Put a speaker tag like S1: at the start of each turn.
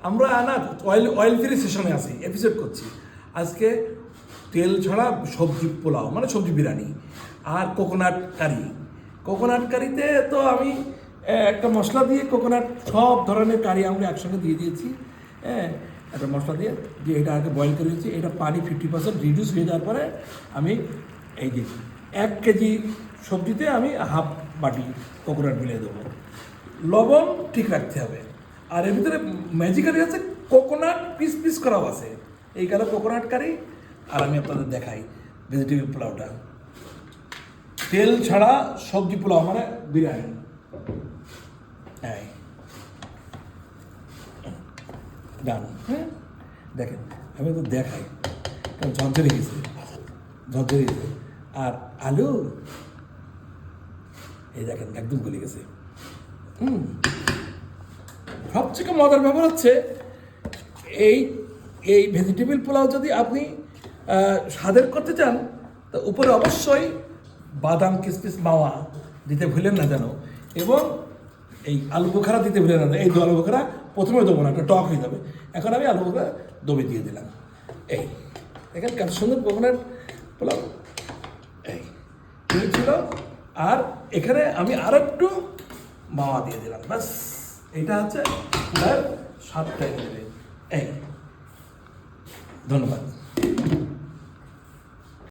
S1: আমরা না oil free সেশনে আছি, এপিসোড করছি আজকে। তেল ছাড়া সবজি পোলাও মানে সবজি বিরিয়ানি আর কোকোনাট কারি। কোকোনাট কারিতে তো আমি একটা মশলা দিয়ে কোকোনাট সব ধরনের কারি আমরা একসঙ্গে দিয়ে দিয়েছি। হ্যাঁ, একটা মশলা দিয়ে এটা আগে বয়েল করে দিয়েছি। এটা পানি 50% রিডিউস হয়ে যাওয়ার পরে আমি এই যে 1 কেজি সবজিতে আমি হাফ বাটি কোকোনাট মিলিয়ে দেবো। লবণ ঠিক রাখতে হবে। আর এর ভিতরে ম্যাজিক্যালি আছে কোকোনাট পিস পিস করাও আছে। এই গেল কোকোনাট কারি। আর আমি আপনাদের দেখাই ভেজিটেবল পোলাওটা, তেল ছাড়া সবজি পোলাও মানে বিরিয়ানি। হ্যাঁ, ডান। হ্যাঁ, দেখেন আমি তো দেখাই কারণ ঝরঝরে গেছে, ঝরঝরে গেছে। আর আলু এই দেখেন একদম গলে গেছে। সবথেকে মজার ব্যাপার হচ্ছে এই এই ভেজিটেবল পোলাও যদি আপনি স্বাদের করতে চান তো উপরে অবশ্যই বাদাম কিশমিশ মাওয়া দিতে ভুলেন না যেন, এবং এই আলু বোখারা দিতে ভুলেন না। এই আলু বোখারা প্রথমে দেবো না, একটা টক হয়ে যাবে। এখন আমি আলু বোখারা দমে দিয়ে দিলাম। এই দেখেন কত সুন্দর কোকোনাট পোলাও এই ছিল। আর এখানে আমি আর একটু মাওয়া দিয়ে দিলাম, ব্যাস। এটা হচ্ছে স্বাদটা এই। ধন্যবাদ।